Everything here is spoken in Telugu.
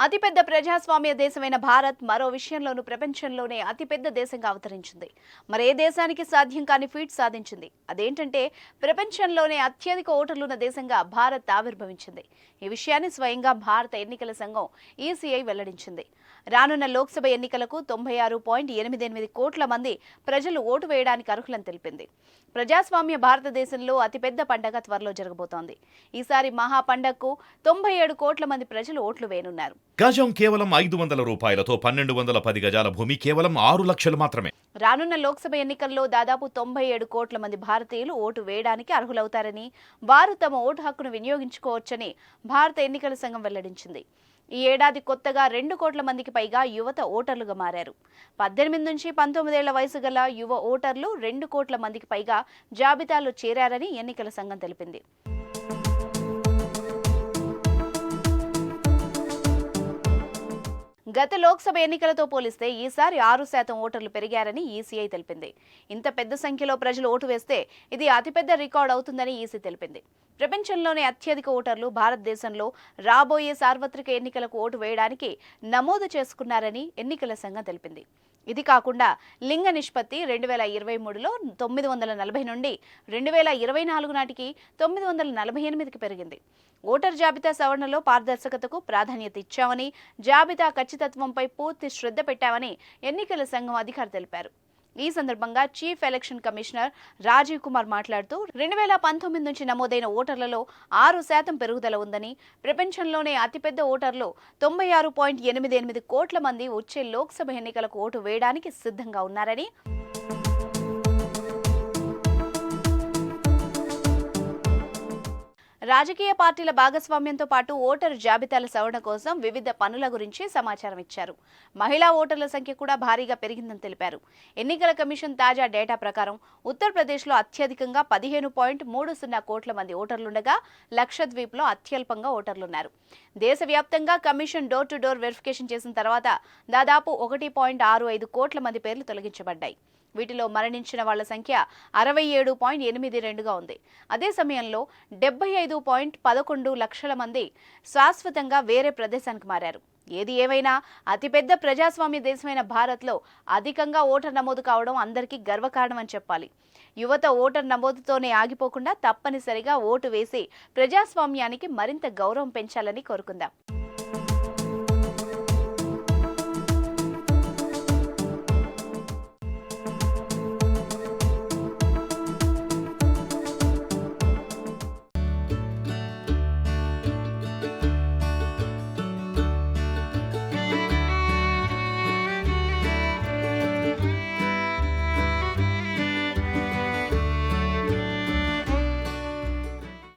అతిపెద్ద ప్రజాస్వామ్య దేశమైన భారత్ మరో విషయంలోనూ ప్రపంచంలోనే అతిపెద్ద దేశంగా అవతరించింది. మరే దేశానికి సాధ్యం కాని ఫీట్ సాధించింది. అదేంటంటే ప్రపంచంలోనే అత్యధిక ఓటర్లున్న దేశంగా భారత్ ఆవిర్భవించింది. ఈ విషయాన్ని స్వయంగా భారత ఎన్నికల సంఘం ఈసీఐ వెల్లడించింది. రానున్న లోక్సభ ఎన్నికలకు 96.88 కోట్ల మంది ప్రజలు ఓటు వేయడానికి అర్హులని తెలిపింది. ప్రజాస్వామ్య భారతదేశంలో అతిపెద్ద పండగ త్వరలో జరగబోతోంది. ఈసారి మహా పండగకు 97 కోట్ల మంది ప్రజలు ఓట్లు వేయనున్నారు. గజం కేవలం 500 రూపాయలతో 1210 గజాల భూమి కేవలం 6 లక్షలు మాత్రమే. రానున్న లోక్సభ ఎన్నికల్లో దాదాపు 97 కోట్ల మంది భారతీయులు ఓటు వేయడానికి అర్హులవుతారని, వారు తమ ఓటు హక్కును వినియోగించుకోవచ్చని భారత ఎన్నికల సంఘం వెల్లడించింది. ఈ ఏడాది కొత్తగా 2 కోట్ల మందికి పైగా యువత ఓటర్లుగా మారారు. 18 నుంచి 19 ఏళ్ల వయసు గల యువ ఓటర్లు 2 కోట్ల మందికి పైగా జాబితాలో చేరారని ఎన్నికల సంఘం తెలిపింది. గత లోక్సభ ఎన్నికలతో పోలిస్తే ఈసారి 6% ఓటర్లు పెరిగారని ఈసీఐ తెలిపింది. ఇంత పెద్ద సంఖ్యలో ప్రజలు ఓటు వేస్తే ఇది అతిపెద్ద రికార్డు అవుతుందని ఈసీ తెలిపింది. ప్రపంచంలోనే అత్యధిక ఓటర్లు భారతదేశంలో రాబోయే సార్వత్రిక ఎన్నికలకు ఓటు వేయడానికి నమోదు చేసుకున్నారని ఎన్నికల సంఘం తెలిపింది. ఇది కాకుండా లింగ నిష్పత్తి 2023లో 940 నుండి 2024 నాటికి 948కి పెరిగింది. ఓటర్ జాబితా సవరణలో పారదర్శకతకు ప్రాధాన్యత ఇచ్చామని, జాబితా ఖచ్చితత్వంపై పూర్తి శ్రద్ధ పెట్టామని ఎన్నికల సంఘం అధికారి తెలిపారు. ఈ సందర్భంగా chief election commissioner Rajiv Kumar మాట్లాడుతూ 2019 నుంచి నమోదైన ఓటర్లలో 6% పెరుగుదల ఉందని, ప్రపంచంలోనే అతిపెద్ద ఓటర్లు 96.88 కోట్ల మంది వచ్చే లోక్సభ ఎన్నికలకు ఓటు వేయడానికి సిద్ధంగా ఉన్నారని, రాజకీయ పార్టీల భాగస్వామ్యంతో పాటు ఓటరు జాబితాల సవరణ కోసం వివిధ పనుల గురించి సమాచారం ఇచ్చారు. మహిళా ఓటర్ల సంఖ్య కూడా భారీగా పెరిగిందని తెలిపారు. ఎన్నికల కమిషన్ తాజా డేటా ప్రకారం ఉత్తరప్రదేశ్లో అత్యధికంగా 15.30 కోట్ల మంది ఓటర్లుండగా, లక్షద్వీప్లో అత్యల్పంగా ఓటర్లున్నారు. దేశవ్యాప్తంగా commission door to door verification చేసిన తర్వాత దాదాపు 1.65 కోట్ల మంది పేర్లు తొలగించబడ్డాయి. వీటిలో మరణించిన వాళ్ల సంఖ్య 67.82గా ఉంది. అదే సమయంలో 75.11 లక్షల మంది శాశ్వతంగా వేరే ప్రదేశానికి మారారు. ఏది ఏమైనా అతిపెద్ద ప్రజాస్వామ్య దేశమైన భారత్లో అధికంగా ఓటర్ నమోదు కావడం అందరికీ గర్వకారణమని చెప్పాలి. యువత ఓటర్ నమోదుతోనే ఆగిపోకుండా తప్పనిసరిగా ఓటు వేసి ప్రజాస్వామ్యానికి మరింత గౌరవం పెంచాలని కోరుకుందాం.